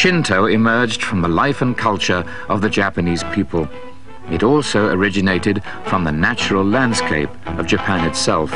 Shinto emerged from the life and culture of the Japanese people. It also originated from the natural landscape of Japan itself.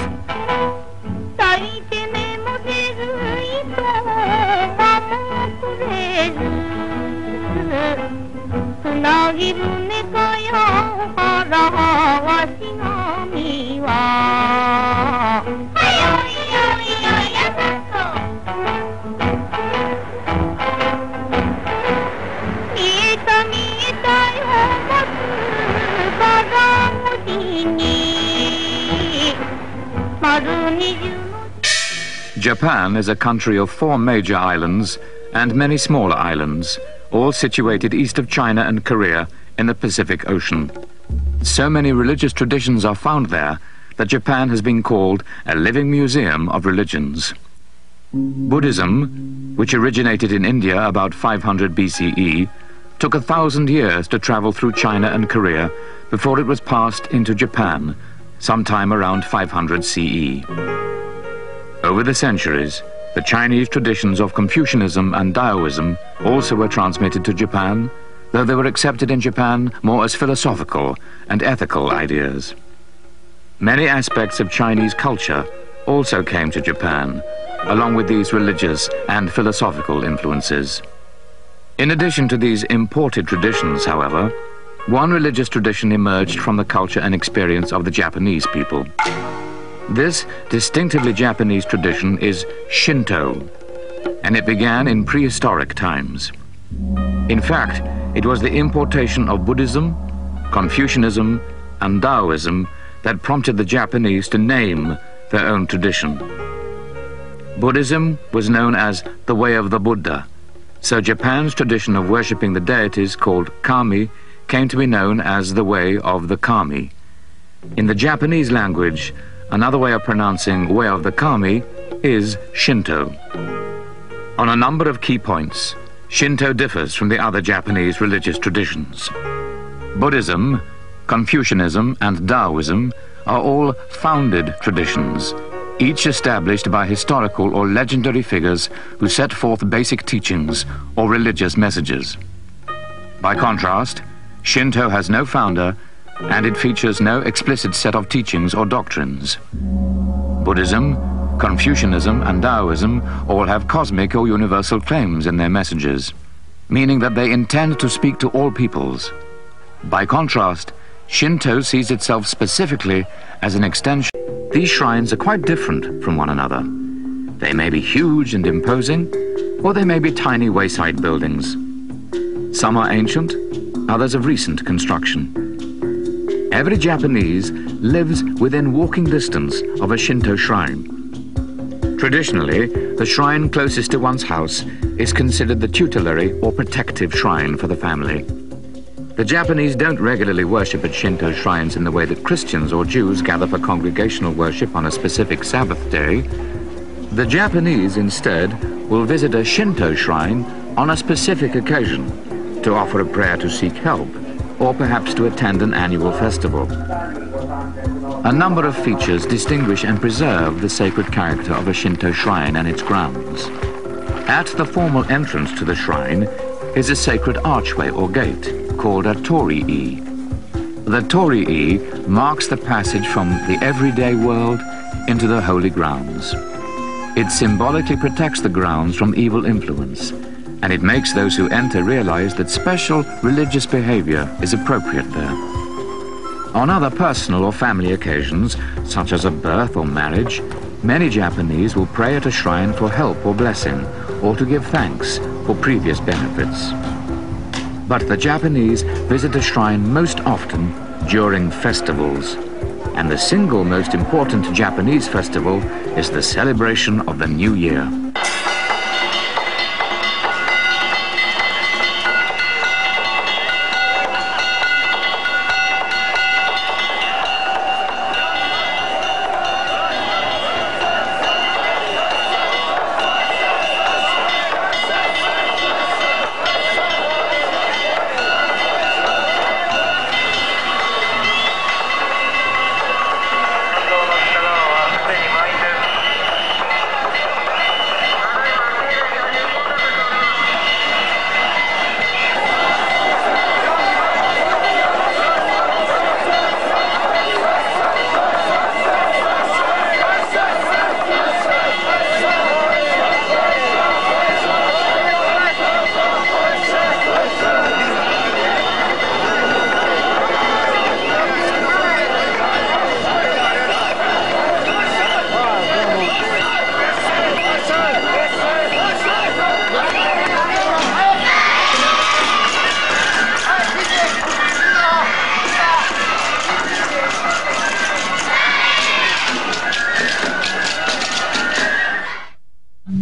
Japan is a country of 4 major islands and many smaller islands, all situated east of China and Korea in the Pacific Ocean. So many religious traditions are found there that Japan has been called a living museum of religions. Buddhism, which originated in India about 500 BCE, took 1,000 years to travel through China and Korea before it was passed into Japan, sometime around 500 CE. Over the centuries, the Chinese traditions of Confucianism and Taoism also were transmitted to Japan, though they were accepted in Japan more as philosophical and ethical ideas. Many aspects of Chinese culture also came to Japan, along with these religious and philosophical influences. In addition to these imported traditions, however, one religious tradition emerged from the culture and experience of the Japanese people. This distinctively Japanese tradition is Shinto, and it began in prehistoric times. In fact, it was the importation of Buddhism, Confucianism, and Taoism that prompted the Japanese to name their own tradition. Buddhism was known as the Way of the Buddha, so Japan's tradition of worshipping the deities called Kami came to be known as the Way of the Kami. In the Japanese language, another way of pronouncing Way of the Kami is Shinto. On a number of key points, Shinto differs from the other Japanese religious traditions. Buddhism, Confucianism, and Taoism are all founded traditions, each established by historical or legendary figures who set forth basic teachings or religious messages. By contrast, Shinto has no founder, and it features no explicit set of teachings or doctrines. Buddhism, Confucianism, and Taoism all have cosmic or universal claims in their messages, meaning that they intend to speak to all peoples. By contrast, Shinto sees itself specifically as an extension. These shrines are quite different from one another. They may be huge and imposing, or they may be tiny wayside buildings. Some are ancient, others of recent construction. Every Japanese lives within walking distance of a Shinto shrine. Traditionally, the shrine closest to one's house is considered the tutelary or protective shrine for the family. The Japanese don't regularly worship at Shinto shrines in the way that Christians or Jews gather for congregational worship on a specific Sabbath day. The Japanese, instead, will visit a Shinto shrine on a specific occasion to offer a prayer to seek help, or perhaps to attend an annual festival. A number of features distinguish and preserve the sacred character of a Shinto shrine and its grounds. At the formal entrance to the shrine is a sacred archway or gate called a torii. The torii marks the passage from the everyday world into the holy grounds. It symbolically protects the grounds from evil influence, and it makes those who enter realize that special religious behavior is appropriate there. On other personal or family occasions, such as a birth or marriage, many Japanese will pray at a shrine for help or blessing, or to give thanks for previous benefits. But the Japanese visit a shrine most often during festivals, and the single most important Japanese festival is the celebration of the New Year.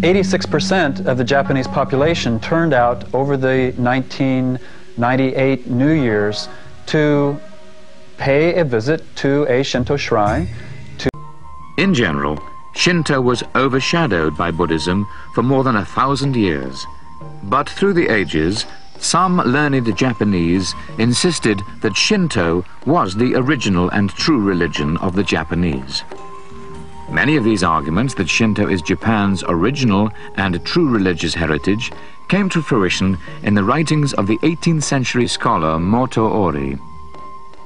86% of the Japanese population turned out over the 1998 New Year's to pay a visit to a Shinto shrine. In general, Shinto was overshadowed by Buddhism for more than 1,000 years. But through the ages, some learned Japanese insisted that Shinto was the original and true religion of the Japanese. Many of these arguments that Shinto is Japan's original and true religious heritage came to fruition in the writings of the 18th century scholar Moto Ori.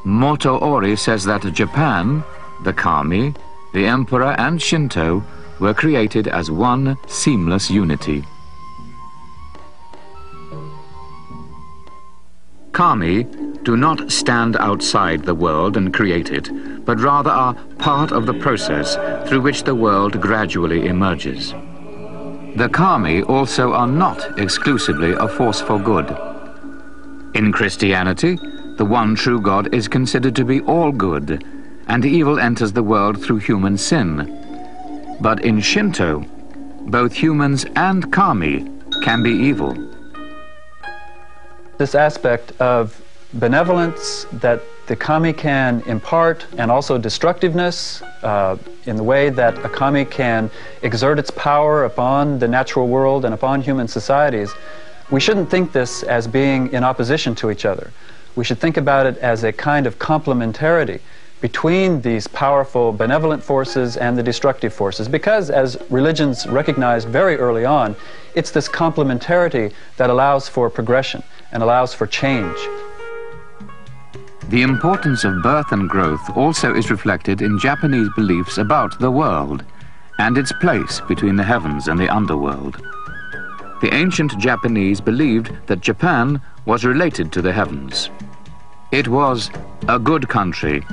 Moto Ori says that Japan, the kami, the emperor and Shinto were created as one seamless unity. Kami do not stand outside the world and create it, but rather are part of the process through which the world gradually emerges. The kami also are not exclusively a force for good. In Christianity, the one true God is considered to be all good, and evil enters the world through human sin. But in Shinto, both humans and kami can be evil. This aspect of benevolence that the kami can impart, and also destructiveness in the way that a kami can exert its power upon the natural world and upon human societies, we shouldn't think this as being in opposition to each other. We should think about it as a kind of complementarity between these powerful benevolent forces and the destructive forces, because as religions recognized very early on, it's this complementarity that allows for progression and allows for change. The importance of birth and growth also is reflected in Japanese beliefs about the world and its place between the heavens and the underworld. The ancient Japanese believed that Japan was related to the heavens. It was a good country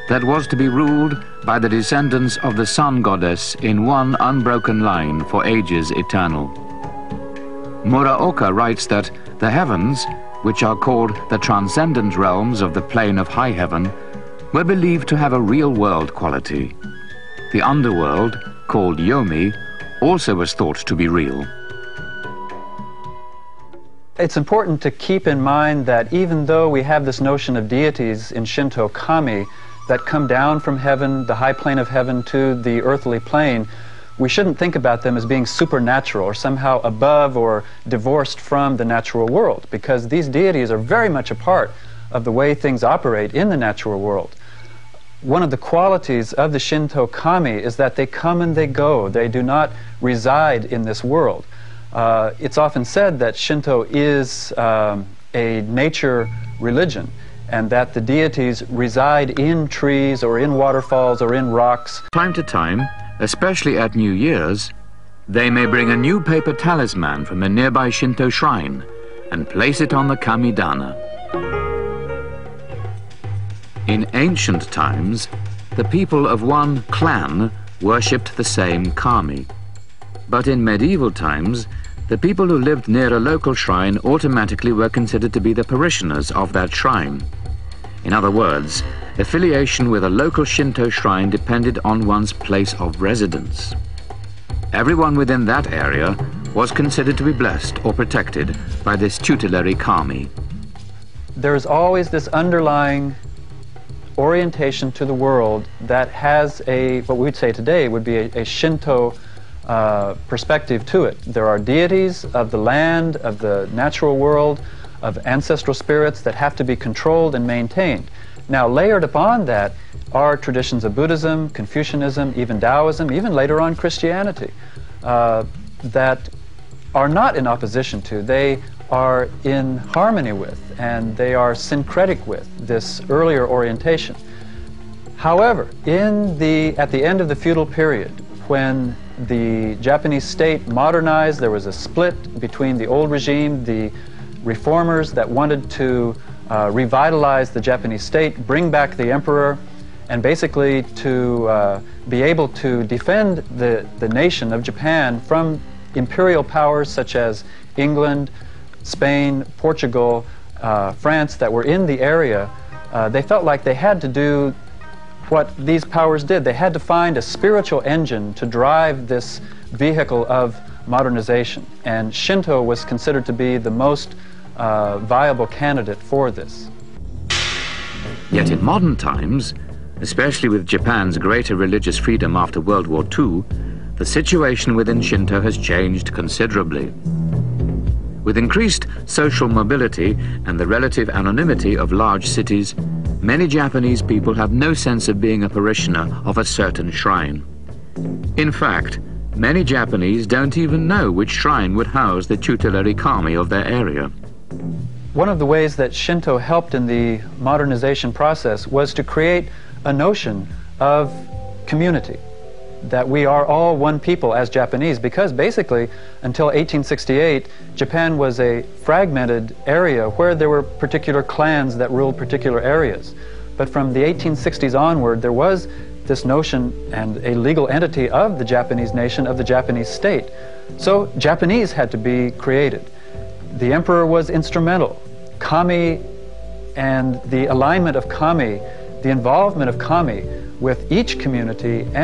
that was to be ruled by the descendants of the sun goddess in one unbroken line for ages eternal. Muraoka writes that the heavens, which are called the transcendent realms of the plane of high heaven, were believed to have a real world quality. The underworld, called Yomi, also was thought to be real. It's important to keep in mind that even though we have this notion of deities in Shinto kami that come down from heaven, the high plane of heaven, to the earthly plane, we shouldn't think about them as being supernatural or somehow above or divorced from the natural world, because these deities are very much a part of the way things operate in the natural world. One of the qualities of the Shinto kami is that they come and they go. They do not reside in this world. It's often said that Shinto is a nature religion, and that the deities reside in trees or in waterfalls or in rocks. Time to time, especially at New Year's, they may bring a new paper talisman from a nearby Shinto shrine and place it on the Kamidana. In ancient times, the people of one clan worshipped the same kami. But in medieval times, the people who lived near a local shrine automatically were considered to be the parishioners of that shrine. In other words, affiliation with a local Shinto shrine depended on one's place of residence. Everyone within that area was considered to be blessed or protected by this tutelary kami. There's always this underlying orientation to the world that has what we'd say today would be a Shinto perspective to it. There are deities of the land, of the natural world, of ancestral spirits that have to be controlled and maintained. Now, layered upon that are traditions of Buddhism, Confucianism, even Taoism, even later on Christianity, that are not in opposition to, they are in harmony with, and they are syncretic with this earlier orientation. However, at the end of the feudal period, when the Japanese state modernized, there was a split between the old regime, the reformers that wanted to revitalize the Japanese state, bring back the emperor, and basically to be able to defend the nation of Japan from imperial powers such as England, Spain, Portugal, France that were in the area. They felt like they had to do what these powers did. They had to find a spiritual engine to drive this vehicle of modernization, and Shinto was considered to be the most viable candidate for this. Yet in modern times, especially with Japan's greater religious freedom after World War II, the situation within Shinto has changed considerably. With increased social mobility and the relative anonymity of large cities, many Japanese people have no sense of being a parishioner of a certain shrine. In fact, many Japanese don't even know which shrine would house the tutelary kami of their area. One of the ways that Shinto helped in the modernization process was to create a notion of community, that we are all one people as Japanese, because basically until 1868 Japan was a fragmented area where there were particular clans that ruled particular areas. But from the 1860s onward there was this notion and a legal entity of the Japanese nation, of the Japanese state. So Japanese had to be created. The emperor was instrumental. Kami and the alignment of kami, the involvement of kami with each community and